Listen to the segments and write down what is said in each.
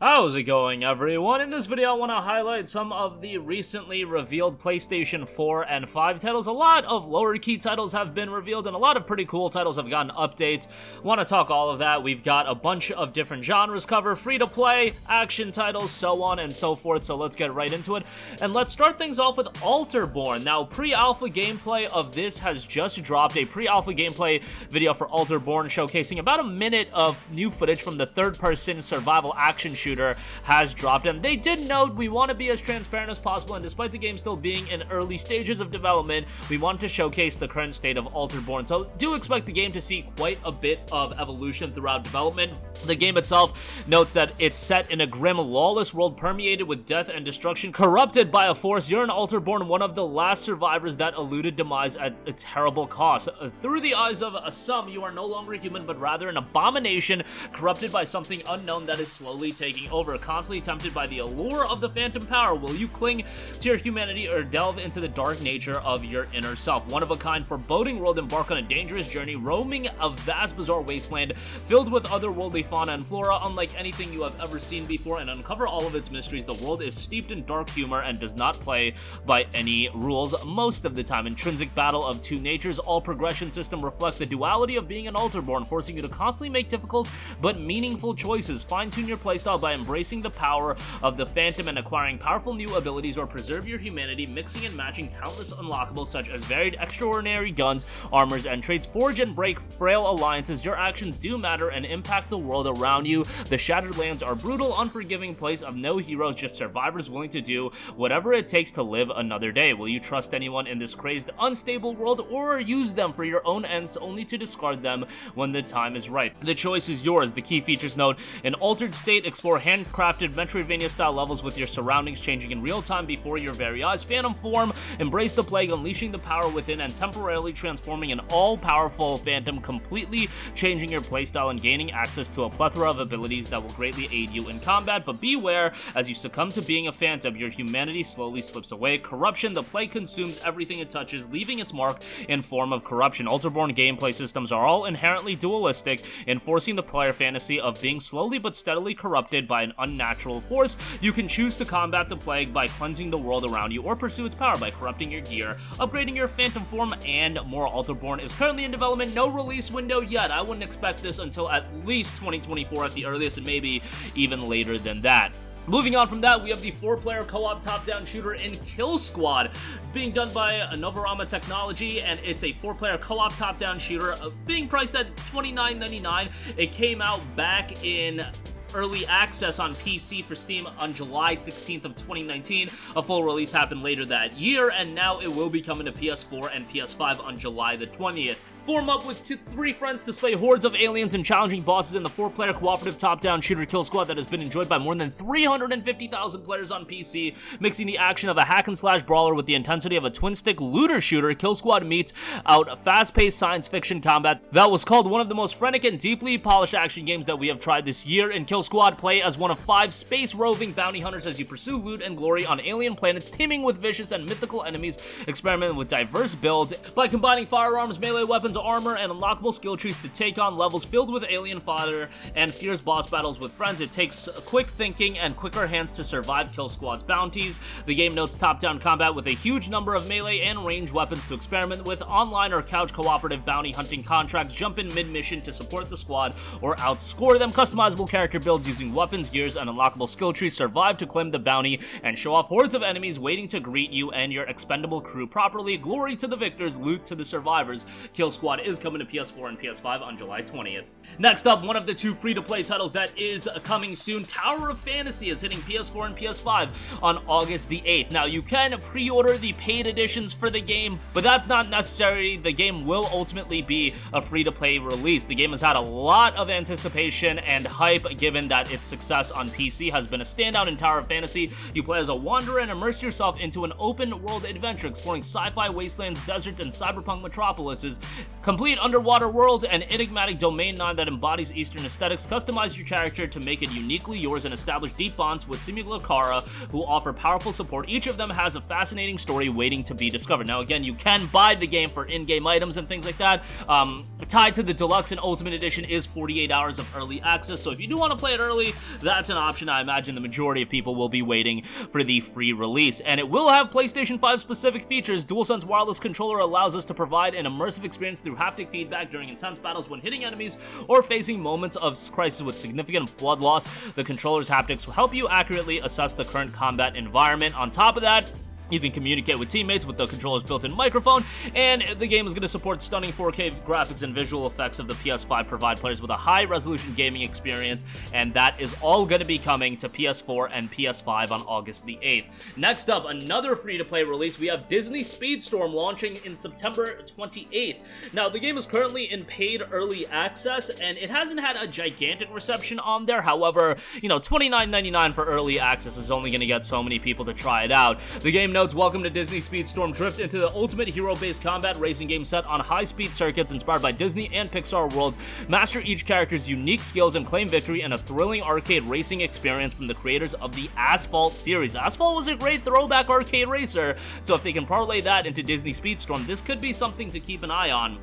How's it going, everyone? In this video, I want to highlight some of the recently revealed PlayStation 4 and 5 titles. A lot of lower-key titles have been revealed, and a lot of pretty cool titles have gotten updates. Want to talk all of that. We've got a bunch of different genres covered, free-to-play, action titles, so on and so forth, so let's get right into it. And let's start things off with Alterborn. Now, pre-alpha gameplay of this has just dropped. A pre-alpha gameplay video for Alterborn showcasing about a minute of new footage from the third-person survival action shooter has dropped, and they did note we want to be as transparent as possible, and despite the game still being in early stages of development, we want to showcase the current state of Alterborn. So do expect the game to see quite a bit of evolution throughout development. The game itself notes that it's set in a grim, lawless world permeated with death and destruction, corrupted by a force. You're an Alterborn, one of the last survivors that eluded demise at a terrible cost. Through the eyes of some, you are no longer human, but rather an abomination, corrupted by something unknown that is slowly taking over. Constantly tempted by the allure of the phantom power, will you cling to your humanity or delve into the dark nature of your inner self? One of a kind, foreboding world, embark on a dangerous journey, roaming a vast, bizarre wasteland filled with otherworldly fauna and flora unlike anything you have ever seen before, and uncover all of its mysteries. The world is steeped in dark humor and does not play by any rules most of the time. Intrinsic battle of two natures. All progression system reflect the duality of being an Alterborn, forcing you to constantly make difficult but meaningful choices. Fine-tune your playstyle by embracing the power of the Phantom and acquiring powerful new abilities, or preserve your humanity, mixing and matching countless unlockables such as varied extraordinary guns, armors, and traits. Forge and break frail alliances. Your actions do matter and impact the world around you. The Shattered Lands are brutal, unforgiving place of no heroes, just survivors willing to do whatever it takes to live another day. Will you trust anyone in this crazed, unstable world, or use them for your own ends only to discard them when the time is right? The choice is yours. The key features note: in altered state, explore handcrafted Metroidvania-style levels with your surroundings changing in real time before your very eyes. Phantom form, embrace the plague, unleashing the power within and temporarily transforming an all-powerful Phantom, completely changing your playstyle and gaining access to a plethora of abilities that will greatly aid you in combat. But beware, as you succumb to being a Phantom, your humanity slowly slips away. Corruption, the plague consumes everything it touches, leaving its mark in form of corruption. Alterborn gameplay systems are all inherently dualistic, enforcing the player fantasy of being slowly but steadily corrupted by an unnatural force. You can choose to combat the plague by cleansing the world around you, or pursue its power by corrupting your gear, upgrading your Phantom form, and more. Alterborn is currently in development, no release window yet. I wouldn't expect this until at least 2024 at the earliest, and maybe even later than that. Moving on from that, we have the 4-player co-op top-down shooter in Killsquad, being done by Novorama Technology, and it's a 4-player co-op top-down shooter, being priced at $29.99. It came out back in early access on PC for Steam on July 16th of 2019. A full release happened later that year, and now it will be coming to PS4 and PS5 on July the 20th. Form up with 3 friends to slay hordes of aliens and challenging bosses in the 4-player cooperative top-down shooter Killsquad that has been enjoyed by more than 350,000 players on PC. Mixing the action of a hack-and-slash brawler with the intensity of a twin-stick looter shooter, Killsquad meets out fast-paced science fiction combat that was called one of the most frenetic and deeply polished action games that we have tried this year. In Killsquad, play as one of 5 space-roving bounty hunters as you pursue loot and glory on alien planets teeming with vicious and mythical enemies. Experiment with diverse builds by combining firearms, melee weapons, armor, and unlockable skill trees to take on levels filled with alien fodder and fierce boss battles with friends. It takes quick thinking and quicker hands to survive Killsquad's bounties. The game notes top-down combat with a huge number of melee and range weapons to experiment with, online or couch cooperative bounty hunting contracts, jump in mid-mission to support the squad or outscore them, customizable character builds using weapons, gears, and unlockable skill trees, survive to claim the bounty, and show off hordes of enemies waiting to greet you and your expendable crew properly. Glory to the victors, loot to the survivors. Killsquad is coming to PS4 and PS5 on July 20th. Next up, one of the 2 free-to-play titles that is coming soon, Tower of Fantasy, is hitting PS4 and PS5 on August the 8th. Now, you can pre-order the paid editions for the game, but that's not necessary. The game will ultimately be a free-to-play release. The game has had a lot of anticipation and hype, given that its success on PC has been a standout in Tower of Fantasy. You play as a wanderer and immerse yourself into an open-world adventure exploring sci-fi wastelands, deserts, and cyberpunk metropolises Complete underwater world and enigmatic domain 9 that embodies Eastern aesthetics. Customize your character to make it uniquely yours and establish deep bonds with Simulacra, who offer powerful support. Each of them has a fascinating story waiting to be discovered. Now, again, you can buy the game for in-game items and things like that. Tied to the Deluxe and Ultimate Edition is 48 hours of early access, so if you do want to play it early, that's an option. I imagine the majority of people will be waiting for the free release. And it will have PlayStation 5 specific features. DualSense wireless controller allows us to provide an immersive experience through haptic feedback during intense battles when hitting enemies or facing moments of crisis with significant blood loss. The controller's haptics will help you accurately assess the current combat environment. On top of that, you can communicate with teammates with the controller's built-in microphone, and the game is going to support stunning 4K graphics and visual effects of the PS5, provide players with a high-resolution gaming experience, and that is all going to be coming to PS4 and PS5 on August the 8th. Next up, another free-to-play release, we have Disney Speedstorm launching in September 28th. Now, the game is currently in paid early access, and it hasn't had a gigantic reception on there. However, you know, $29.99 for early access is only going to get so many people to try it out. The game notes, welcome to Disney Speedstorm. Drift into the ultimate hero-based combat racing game set on high-speed circuits inspired by Disney and Pixar worlds. Master each character's unique skills and claim victory in a thrilling arcade racing experience from the creators of the Asphalt series. Asphalt was a great throwback arcade racer, so if they can parlay that into Disney Speedstorm, this could be something to keep an eye on.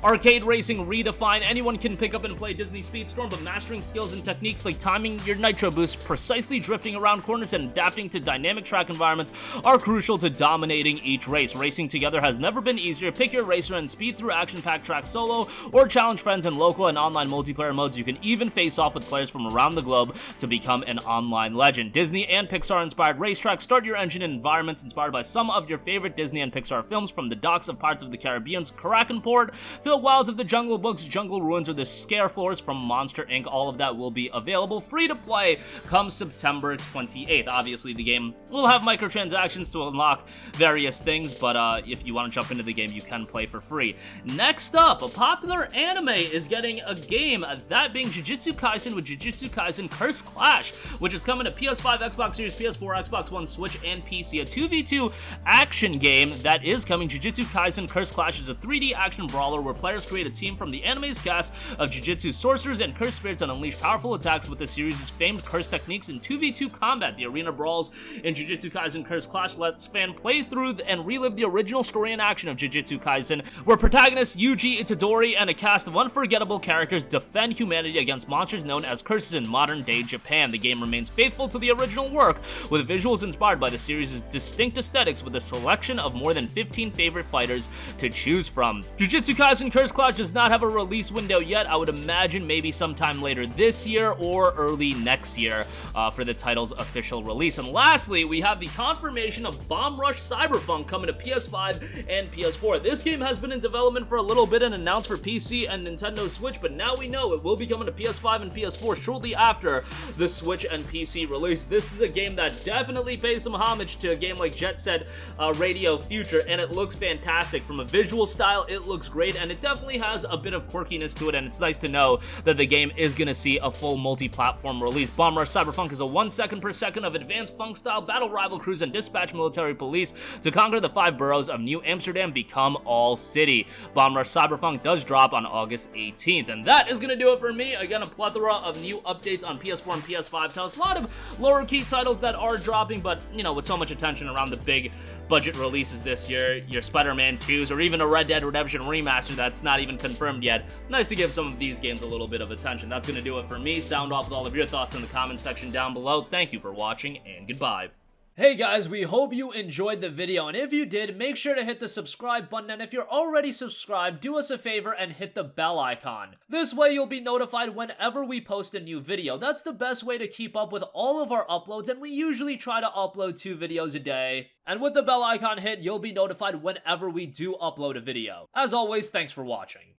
Arcade racing redefined. Anyone can pick up and play Disney Speedstorm, but mastering skills and techniques like timing your nitro boost, precisely drifting around corners, and adapting to dynamic track environments are crucial to dominating each race. Racing together has never been easier. Pick your racer and speed through action-packed tracks solo, or challenge friends in local and online multiplayer modes. You can even face off with players from around the globe to become an online legend. Disney and Pixar-inspired racetracks start your engine in environments inspired by some of your favorite Disney and Pixar films, from the docks of Pirates of the Caribbean's Kraken Port to the wilds of the Jungle Book's Jungle Ruins or the scare floors from Monster Inc. All of that will be available free to play come September 28th. Obviously, the game will have microtransactions to unlock various things, but if you want to jump into the game, you can play for free. Next up, a popular anime is getting a game, that being Jujutsu Kaisen with Jujutsu Kaisen Curse Clash, which is coming to PS5, Xbox Series, PS4, Xbox One, Switch, and PC. A 2v2 action game that is coming. Jujutsu Kaisen Curse Clash is a 3D action brawler where players create a team from the anime's cast of Jujutsu sorcerers and cursed spirits and unleash powerful attacks with the series' famed curse techniques in 2v2 combat. The arena brawls in Jujutsu Kaisen Curse Clash lets fans play through and relive the original story and action of Jujutsu Kaisen, where protagonists Yuji Itadori and a cast of unforgettable characters defend humanity against monsters known as curses in modern-day Japan. The game remains faithful to the original work, with visuals inspired by the series' distinct aesthetics, with a selection of more than 15 favorite fighters to choose from. Jujutsu Kaisen Curse Clash does not have a release window yet. I would imagine maybe sometime later this year or early next year for the title's official release. And lastly, we have the confirmation of Bomb Rush Cyberpunk coming to PS5 and PS4. This game has been in development for a little bit and announced for PC and Nintendo Switch, but now we know it will be coming to PS5 and PS4 shortly after the Switch and PC release. This is a game that definitely pays some homage to a game like Jet Set Radio Future, and it looks fantastic. From a visual style, it looks great, and it definitely has a bit of quirkiness to it, and it's nice to know that the game is going to see a full multi-platform release. Bomb Rush Cyberpunk is a 1 second per second of advanced funk-style battle rival crews and dispatch military police to conquer the 5 boroughs of New Amsterdam, become all city. Bomb Rush Cyberpunk does drop on August 18th, and that is going to do it for me. Again, a plethora of new updates on PS4 and PS5 titles. A lot of lower key titles that are dropping, but, you know, with so much attention around the big budget releases this year, your Spider-Man 2s, or even a Red Dead Redemption remaster that's not even confirmed yet. Nice to give some of these games a little bit of attention. That's going to do it for me. Sound off with all of your thoughts in the comment section down below. Thank you for watching, and goodbye. Hey guys, we hope you enjoyed the video, and if you did, make sure to hit the subscribe button, and if you're already subscribed, do us a favor and hit the bell icon. This way you'll be notified whenever we post a new video. That's the best way to keep up with all of our uploads, and we usually try to upload 2 videos a day. And with the bell icon hit, you'll be notified whenever we do upload a video. As always, thanks for watching.